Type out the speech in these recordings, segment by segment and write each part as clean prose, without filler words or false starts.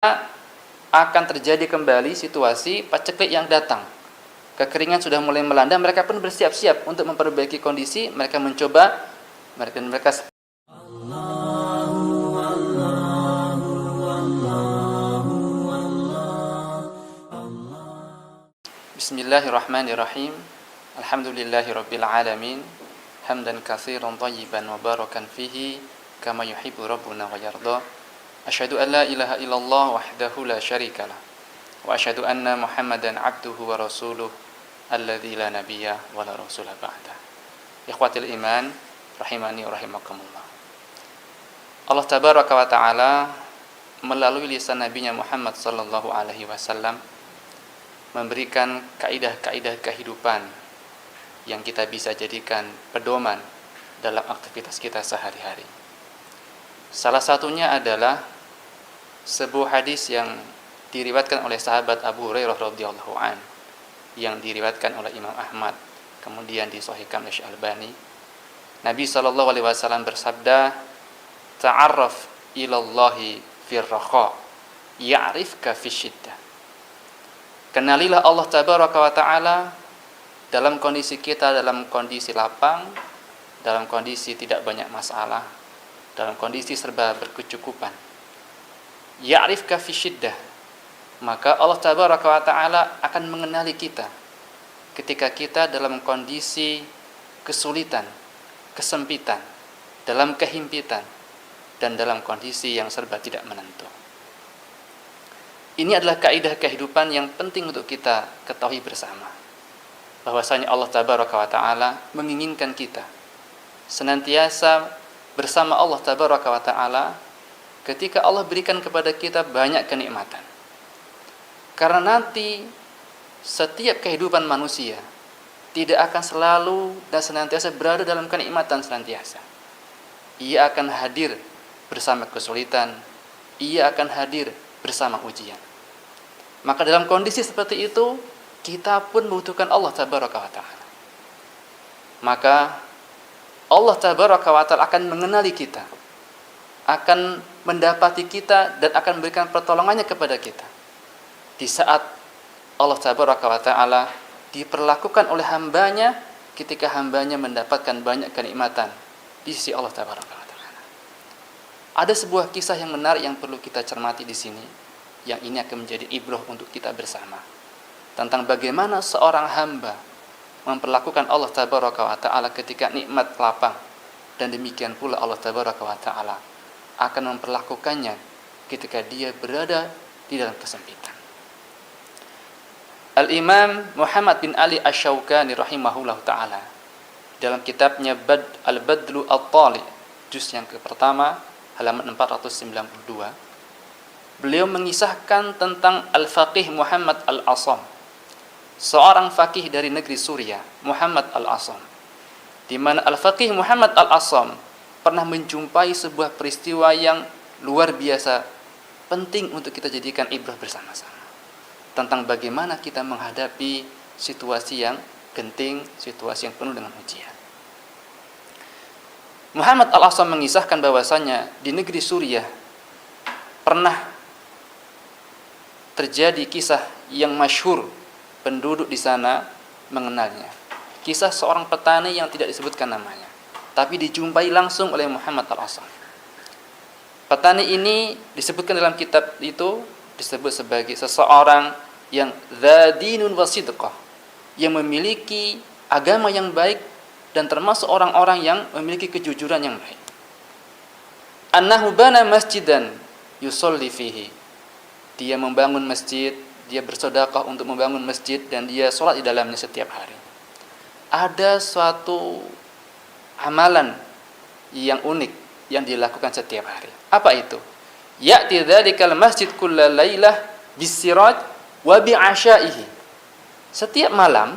akan terjadi kembali situasi paceklik yang datang. Kekeringan sudah mulai melanda, mereka pun bersiap-siap untuk memperbaiki kondisi. Mereka mencoba, mereka Bismillahirrahmanirrahim. Alhamdulillahirabbil alamin. Hamdan katsiran thayyiban mubarakan fihi kama yuhibbu rabbuna wa yarda. Asyhadu an la ilaha illallah wahdahu la syarikalah wa asyhadu anna Muhammadan abduhu wa rasuluh alladzi la nabiyya wa la rasula ba'da. Ikhwatil iman rahimani wa rahimakumullah. Allah tabaraka wa taala melalui lisan nabinya Muhammad sallallahu alaihi wasallam memberikan kaidah-kaidah kehidupan yang kita bisa jadikan pedoman dalam aktivitas kita sehari-hari. Salah satunya adalah sebuah hadis yang diriwayatkan oleh sahabat Abu Hurairah radhiyallahu an, yang diriwayatkan oleh Imam Ahmad, kemudian disahihkan oleh Syekh Albani. Nabi sallallahu alaihi wasallam bersabda, "Ta'arraf ilallahi fir raqa, ya'rifka fisyiddah." Kenalilah Allah tabaraka wa taala dalam kondisi kita, dalam kondisi lapang, dalam kondisi tidak banyak masalah, dalam kondisi serba berkecukupan. Ya'rifka fi syiddah, maka Allah tabaraka wa taala akan mengenali kita ketika kita dalam kondisi kesulitan, kesempitan, dalam kehimpitan, dan dalam kondisi yang serba tidak menentu. Ini adalah kaidah kehidupan yang penting untuk kita ketahui bersama, bahwasanya Allah tabaraka wa taala menginginkan kita senantiasa bersama Allah tabaraka wa taala ketika Allah berikan kepada kita banyak kenikmatan. Karena nanti setiap kehidupan manusia tidak akan selalu dan senantiasa berada dalam kenikmatan senantiasa. Ia akan hadir bersama kesulitan, ia akan hadir bersama ujian. Maka dalam kondisi seperti itu, kita pun membutuhkan Allah tabaraka wa ta'ala. Maka Allah tabaraka wa ta'ala akan mengenali kita, akan mendapati kita, dan akan memberikan pertolongannya kepada kita di saat Allah tabaraka wa ta'ala diperlakukan oleh hambanya ketika hambanya mendapatkan banyak kenikmatan di sisi Allah tabaraka wa ta'ala. Ada sebuah kisah yang menarik yang perlu kita cermati di sini, yang ini akan menjadi ibrah untuk kita bersama, tentang bagaimana seorang hamba memperlakukan Allah tabaraka wa ta'ala ketika nikmat lapang, dan demikian pula Allah tabaraka wa ta'ala akan memperlakukannya ketika dia berada di dalam kesempitan. Al-Imam Muhammad bin Ali Asy-Syaukani rahimahullah ta'ala dalam kitabnya Al-Badlu At-Tali, juz yang pertama, halaman 492, beliau mengisahkan tentang Al-Faqih Muhammad Al-Asam, seorang faqih dari negeri Suriah, Muhammad Al-Asam, di mana Al-Faqih Muhammad Al-Asam pernah menjumpai sebuah peristiwa yang luar biasa penting untuk kita jadikan ibrah bersama-sama, tentang bagaimana kita menghadapi situasi yang genting, situasi yang penuh dengan ujian. Muhammad Al-Asam mengisahkan bahwasanya di negeri Suriah pernah terjadi kisah yang masyhur, penduduk di sana mengenalnya. Kisah seorang petani yang tidak disebutkan namanya, tapi dijumpai langsung oleh Muhammad Al-Asam. Petani ini disebutkan dalam kitab itu, disebut sebagai seseorang yang dzadinun wasidqah, yang memiliki agama yang baik dan termasuk orang-orang yang memiliki kejujuran yang baik. Annahu bana masjidan yusolli fihi, dia membangun masjid, dia bersedekah untuk membangun masjid, dan dia sholat di dalamnya setiap hari. Ada suatu amalan yang unik yang dilakukan setiap hari. Apa itu? Ya'ti dzalikal masjid kullal lailah bisiraj wa bi'asyaihi. Setiap malam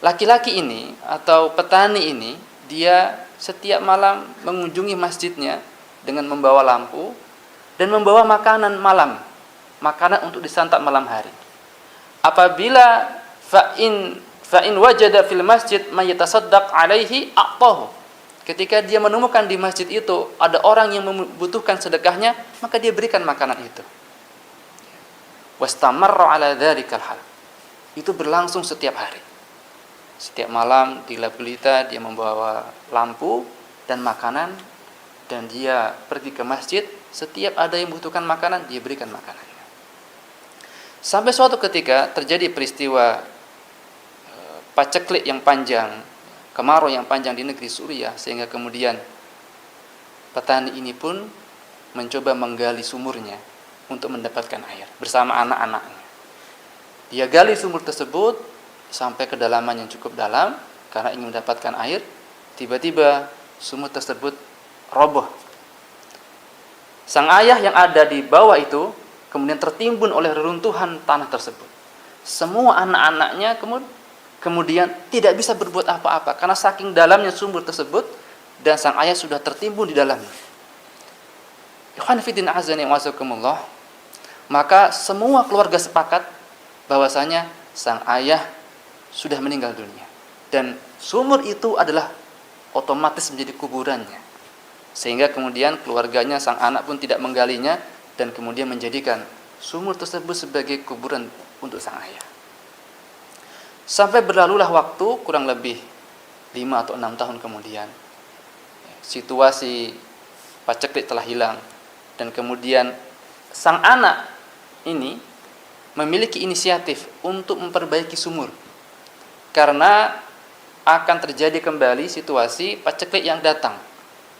laki-laki ini atau petani ini, dia setiap malam mengunjungi masjidnya dengan membawa lampu dan membawa makanan malam, makanan untuk disantap malam hari. Apabila fa'in wajada fil masjid may yatasaddaq alaihi a'tahu, ketika dia menemukan di masjid itu ada orang yang membutuhkan sedekahnya, maka dia berikan makanan itu. Wastamarra ala dzalikal hal. Itu berlangsung setiap hari. Setiap malam di lap gulita dia membawa lampu dan makanan, dan dia pergi ke masjid. Setiap ada yang membutuhkan makanan, dia berikan makanannya. Sampai suatu ketika terjadi peristiwa paceklik yang panjang, kemarau yang panjang di negeri Suriah, sehingga kemudian petani ini pun mencoba menggali sumurnya untuk mendapatkan air bersama anak-anaknya. Dia gali sumur tersebut sampai kedalaman yang cukup dalam karena ingin mendapatkan air. Tiba-tiba sumur tersebut roboh. Sang ayah yang ada di bawah itu kemudian tertimbun oleh reruntuhan tanah tersebut. Semua anak-anaknya kemudian tidak bisa berbuat apa-apa karena saking dalamnya sumur tersebut, dan sang ayah sudah tertimbun di dalamnya. Ikhwan fillah azani wa jazakumullah. Maka semua keluarga sepakat bahwasanya sang ayah sudah meninggal dunia, dan sumur itu adalah otomatis menjadi kuburannya, sehingga kemudian keluarganya, sang anak pun tidak menggalinya, dan kemudian menjadikan sumur tersebut sebagai kuburan untuk sang ayah. Sampai berlalulah waktu kurang lebih 5 atau 6 tahun kemudian, situasi paceklik telah hilang, dan kemudian sang anak ini memiliki inisiatif untuk memperbaiki sumur. Karena akan terjadi kembali situasi paceklik yang datang.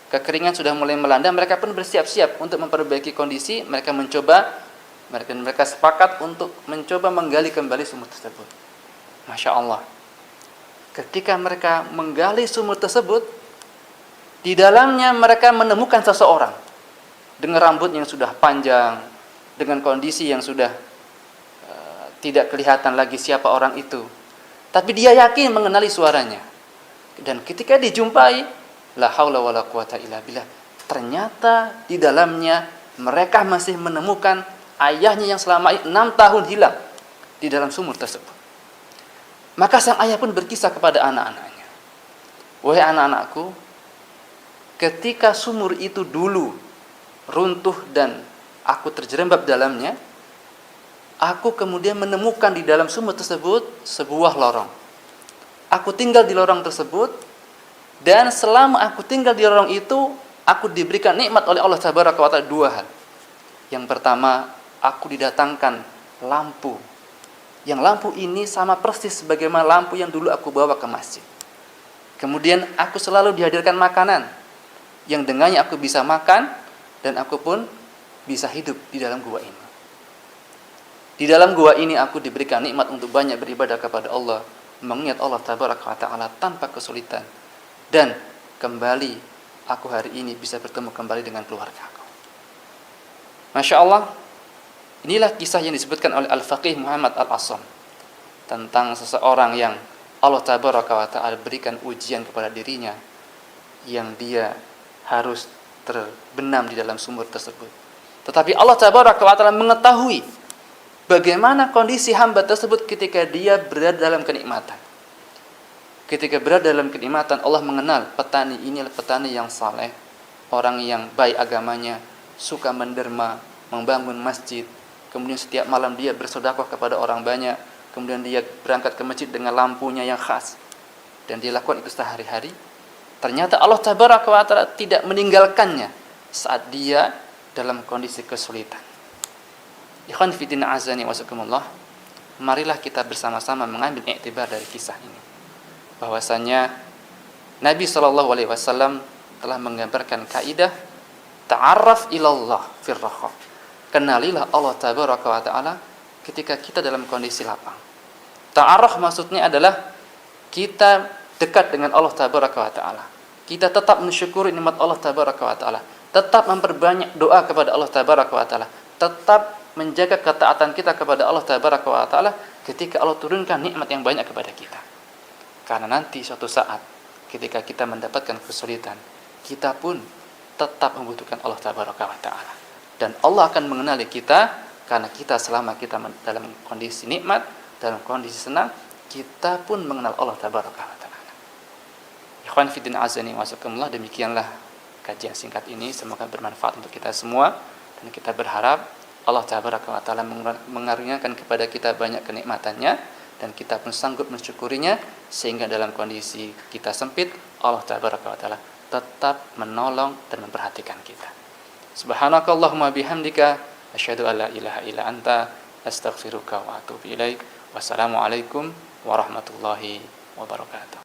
Kekeringan sudah mulai melanda, mereka pun bersiap-siap untuk memperbaiki kondisi. Mereka sepakat untuk mencoba menggali kembali sumur tersebut. Masya Allah. Ketika mereka menggali sumur tersebut, di dalamnya mereka menemukan seseorang dengan rambut yang sudah panjang, dengan kondisi yang sudah tidak kelihatan lagi siapa orang itu. Tapi dia yakin mengenali suaranya. Dan ketika dijumpai, la haula wala quwata illa billah, ternyata di dalamnya mereka masih menemukan ayahnya yang selama 6 tahun hilang di dalam sumur tersebut. Maka sang ayah pun berkisah kepada anak-anaknya, wahai anak-anakku, ketika sumur itu dulu runtuh dan aku terjerembab dalamnya, aku kemudian menemukan di dalam sumur tersebut sebuah lorong. Aku tinggal di lorong tersebut, dan selama aku tinggal di lorong itu, aku diberikan nikmat oleh Allah Tabaraka wa Ta'ala 2 hal. Yang pertama, aku didatangkan lampu. Yang lampu ini sama persis sebagaimana lampu yang dulu aku bawa ke masjid. Kemudian aku selalu dihadirkan makanan yang dengannya aku bisa makan, dan aku pun bisa hidup di dalam gua ini. Di dalam gua ini aku diberikan nikmat untuk banyak beribadah kepada Allah, mengingat Allah Tabaraka wa Ta'ala tanpa kesulitan. Dan kembali aku hari ini bisa bertemu kembali dengan keluarga aku. Masya Allah. Inilah kisah yang disebutkan oleh Al-Faqih Muhammad Al-Assam tentang seseorang yang Allah Tabaraka wa Ta'ala berikan ujian kepada dirinya, yang dia harus terbenam di dalam sumur tersebut. Tetapi Allah Tabaraka wa Ta'ala mengetahui bagaimana kondisi hamba tersebut ketika dia berada dalam kenikmatan. Ketika berada dalam kenikmatan, Allah mengenal petani ini adalah petani yang saleh, orang yang baik agamanya, suka menderma, membangun masjid. Kemudian setiap malam dia bersedekah kepada orang banyak. Kemudian dia berangkat ke masjid dengan lampunya yang khas, dan dia lakukan itu sehari-hari. Ternyata Allah Tabaraka wa Ta'ala tidak meninggalkannya saat dia dalam kondisi kesulitan. Ikhwan fillah azani wa jazakumullah, marilah kita bersama-sama mengambil iktibar dari kisah ini, bahwasanya Nabi SAW telah menggambarkan kaidah ta'arraf ilallah firraha. Kenalilah Allah Tabaraka wa Ta'ala ketika kita dalam kondisi lapang. Ta'arraf maksudnya adalah kita dekat dengan Allah Tabaraka wa Ta'ala. Kita tetap mensyukuri nikmat Allah Tabaraka wa Ta'ala, tetap memperbanyak doa kepada Allah Tabaraka wa Ta'ala, tetap menjaga ketaatan kita kepada Allah Tabaraka wa Ta'ala ketika Allah turunkan nikmat yang banyak kepada kita. Karena nanti suatu saat ketika kita mendapatkan kesulitan, kita pun tetap membutuhkan Allah Tabaraka wa Ta'ala, dan Allah akan mengenali kita karena kita selama kita dalam kondisi nikmat, dalam kondisi senang, kita pun mengenal Allah Tabaraka wa Ta'ala. Ikhwan fillah azani wa jazakumullah, demikianlah kajian singkat ini, semoga bermanfaat untuk kita semua, dan kita berharap Allah Ta'ala mengaruniakan kepada kita banyak kenikmatannya, dan kita pun sanggup mensyukurinya, sehingga dalam kondisi kita sempit, Allah Ta'ala tetap menolong dan memperhatikan kita. Subhanakallahumma bihamdika asyhadu an la ilaha illa anta astaghfiruka wa atubu ilaik. Wassalamualaikum warahmatullahi wabarakatuh.